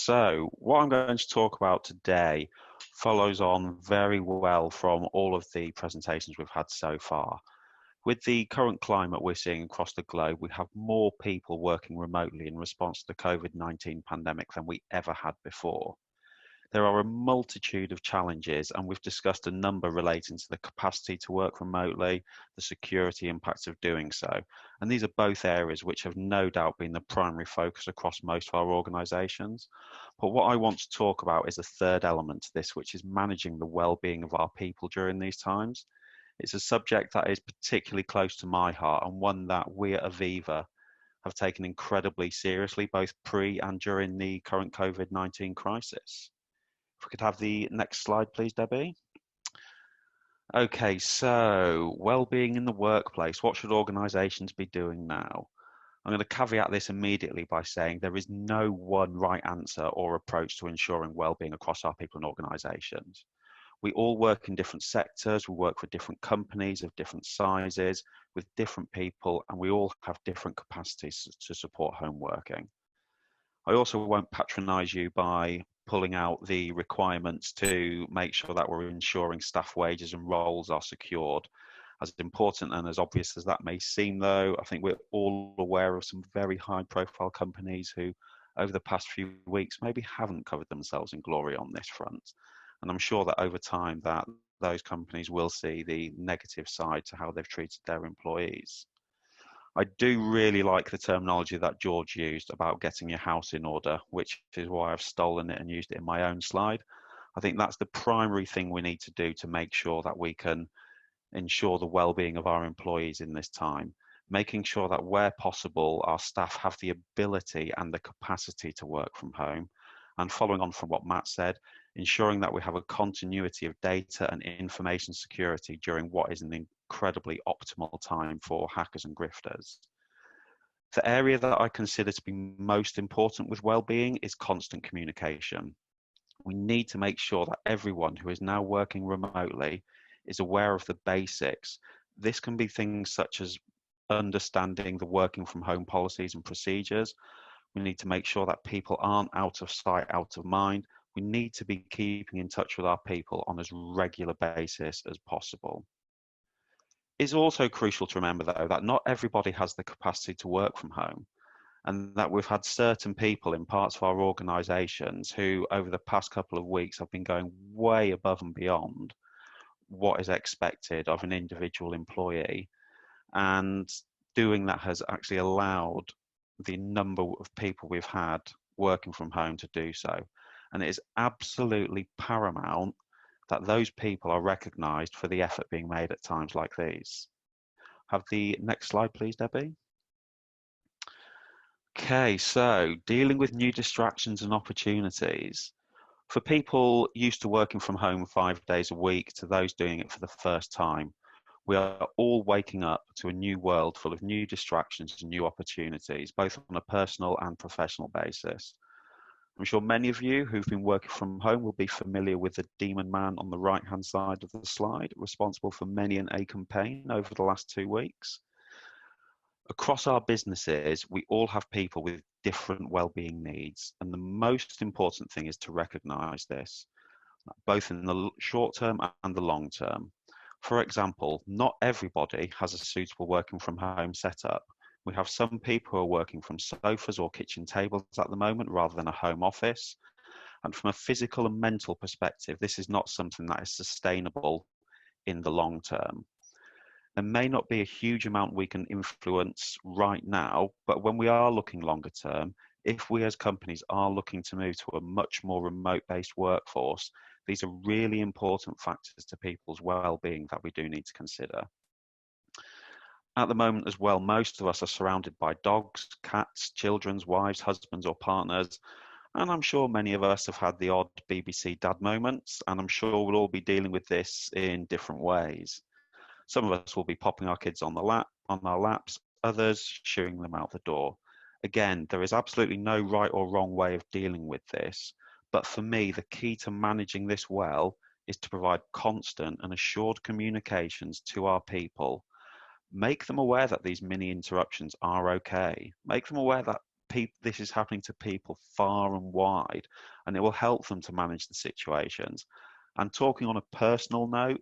So what I'm going to talk about today follows on very well from all of the presentations we've had so far. With the current climate we're seeing across the globe, we have more people working remotely in response to the COVID-19 pandemic than we ever had before. There are a multitude of challenges, and we've discussed a number relating to the capacity to work remotely, the security impacts of doing so. And these are both areas which have no doubt been the primary focus across most of our organisations. But what I want to talk about is a third element to this, which is managing the well-being of our people during these times. It's a subject that is particularly close to my heart, and one that we at Aviva have taken incredibly seriously, both pre and during the current COVID-19 crisis. If we could have the next slide, please, Debbie. Okay, so well-being in the workplace. What should organisations be doing now? I'm going to caveat this immediately by saying there is no one right answer or approach to ensuring well-being across our people and organisations. We all work in different sectors, we work for different companies of different sizes, with different people, and we all have different capacities to support home working. I also won't patronise you by pulling out the requirements to make sure that we're ensuring staff wages and roles are secured. As important and as obvious as that may seem, though, I think we're all aware of some very high-profile companies who, over the past few weeks, maybe haven't covered themselves in glory on this front. And I'm sure that over time that those companies will see the negative side to how they've treated their employees. I do really like the terminology that George used about getting your house in order, which is why I've stolen it and used it in my own slide. I think that's the primary thing we need to do to make sure that we can ensure the well-being of our employees in this time, making sure that where possible, our staff have the ability and the capacity to work from home. And following on from what Matt said, ensuring that we have a continuity of data and information security during what is an incredibly optimal time for hackers and grifters. The area that I consider to be most important with well-being is constant communication. We need to make sure that everyone who is now working remotely is aware of the basics. This can be things such as understanding the working from home policies and procedures. We need to make sure that people aren't out of sight, out of mind. We need to be keeping in touch with our people on as regular basis as possible. It's also crucial to remember, though, that not everybody has the capacity to work from home, and that we've had certain people in parts of our organisations who, over the past couple of weeks, have been going way above and beyond what is expected of an individual employee, and doing that has actually allowed the number of people we've had working from home to do so. And it is absolutely paramount that those people are recognised for the effort being made at times like these. Have the next slide, please, Debbie. Okay, so dealing with new distractions and opportunities. For people used to working from home 5 days a week to those doing it for the first time, we are all waking up to a new world full of new distractions and new opportunities, both on a personal and professional basis. I'm sure many of you who've been working from home will be familiar with the demon man on the right-hand side of the slide, responsible for many an ache and pain over the last 2 weeks. Across our businesses, we all have people with different well-being needs, and the most important thing is to recognise this, both in the short term and the long term. For example, not everybody has a suitable working from home setup. We have some people who are working from sofas or kitchen tables at the moment rather than a home office. And from a physical and mental perspective, this is not something that is sustainable in the long term. There may not be a huge amount we can influence right now, but when we are looking longer term, if we as companies are looking to move to a much more remote-based workforce, these are really important factors to people's well-being that we do need to consider. At the moment as well, most of us are surrounded by dogs, cats, children's wives, husbands or partners, and I'm sure many of us have had the odd BBC dad moments, and I'm sure we'll all be dealing with this in different ways. Some of us will be popping our kids on our laps, others shooing them out the door. Again, there is absolutely no right or wrong way of dealing with this, but for me, the key to managing this well is to provide constant and assured communications to our people. Make them aware that these mini interruptions are okay. Make them aware that this is happening to people far and wide, and it will help them to manage the situations. And talking on a personal note,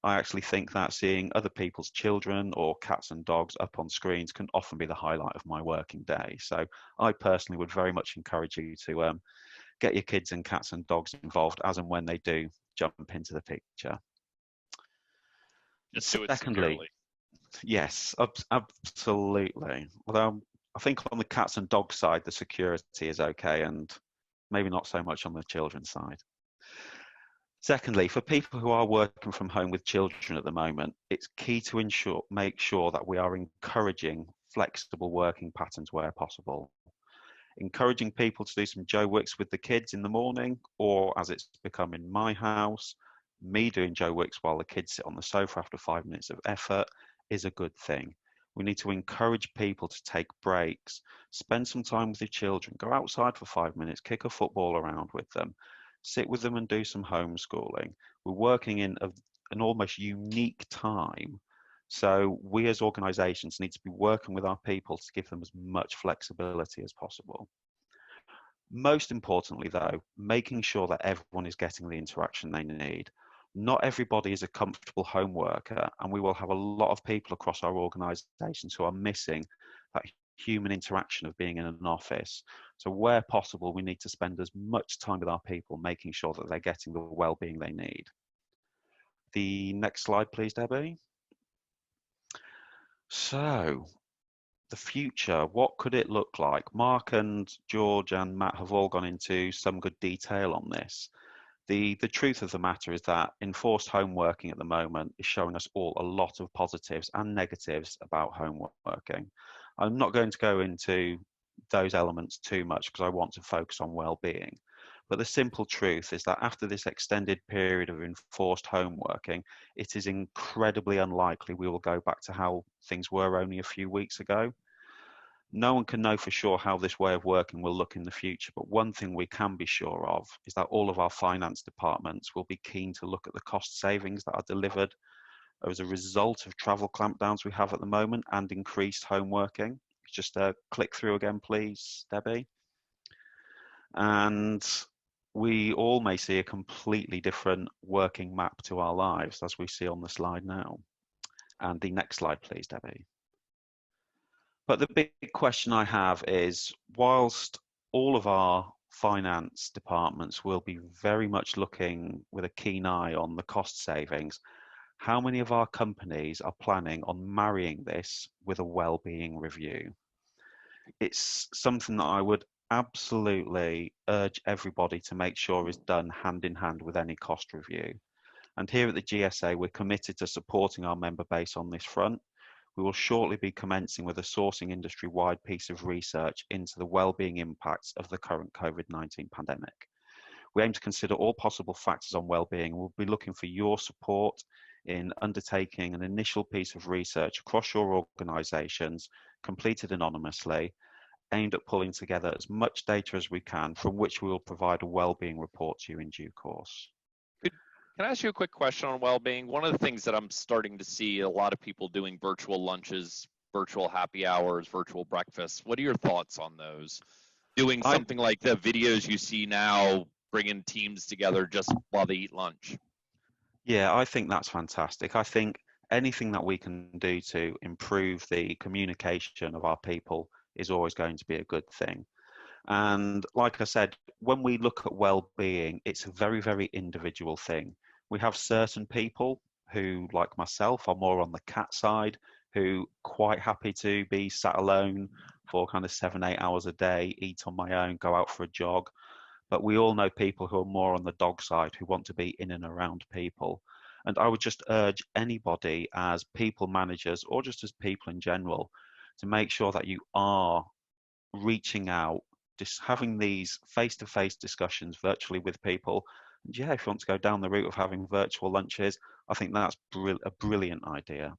I actually think that seeing other people's children or cats and dogs up on screens can often be the highlight of my working day. So I personally would very much encourage you to get your kids and cats and dogs involved as and when they do jump into the picture. Just do it Secondly, securely. yes, absolutely. Although I think on the cats and dogs side, the security is okay, and maybe not so much on the children's side. Secondly, for people who are working from home with children at the moment, it's key to make sure that we are encouraging flexible working patterns where possible. Encouraging people to do some Joe Wicks with the kids in the morning, or as it's become in my house, me doing Joe Wicks while the kids sit on the sofa after 5 minutes of effort, is a good thing. We need to encourage people to take breaks, spend some time with their children, go outside for 5 minutes, kick a football around with them, sit with them and do some homeschooling. We're working in an almost unique time. So we as organisations need to be working with our people to give them as much flexibility as possible. Most importantly, though, making sure that everyone is getting the interaction they need. Not everybody is a comfortable home worker, and we will have a lot of people across our organisations who are missing that human interaction of being in an office. So where possible, we need to spend as much time with our people, making sure that they're getting the well-being they need. The next slide, please, Debbie. So the future, what could it look like? Mark and George and Matt have all gone into some good detail on this. The truth of the matter is that enforced home working at the moment is showing us all a lot of positives and negatives about home working. I'm not going to go into those elements too much because I want to focus on well-being. But the simple truth is that after this extended period of enforced home working, it is incredibly unlikely we will go back to how things were only a few weeks ago. No one can know for sure how this way of working will look in the future, but one thing we can be sure of is that all of our finance departments will be keen to look at the cost savings that are delivered as a result of travel clampdowns we have at the moment and increased home working. Just click through again, please, Debbie. And we all may see a completely different working map to our lives, as we see on the slide now. And the next slide, please, Debbie. But the big question I have is, whilst all of our finance departments will be very much looking with a keen eye on the cost savings, how many of our companies are planning on marrying this with a well-being review? It's something that I would absolutely urge everybody to make sure is done hand in hand with any cost review. And here at the GSA, we're committed to supporting our member base on this front. We will shortly be commencing with a sourcing industry-wide piece of research into the well-being impacts of the current COVID-19 pandemic. We aim to consider all possible factors on well-being. We'll be looking for your support in undertaking an initial piece of research across your organisations, completed anonymously, aimed at pulling together as much data as we can, from which we will provide a well-being report to you in due course. Can I ask you a quick question on well-being? One of the things that I'm starting to see a lot of people doing virtual lunches, virtual happy hours, virtual breakfasts. What are your thoughts on those? Doing something like the videos you see now, bringing teams together just while they eat lunch. Yeah, I think that's fantastic. I think anything that we can do to improve the communication of our people is always going to be a good thing. And like I said, when we look at well-being, it's a very, very individual thing. We have certain people who, like myself, are more on the cat side, who quite happy to be sat alone for kind of 7-8 hours a day, eat on my own, go out for a jog. But we all know people who are more on the dog side, who want to be in and around people. And I would just urge anybody as people managers or just as people in general to make sure that you are reaching out, just having these face-to-face discussions virtually with people. And yeah, if you want to go down the route of having virtual lunches, I think that's a brilliant idea.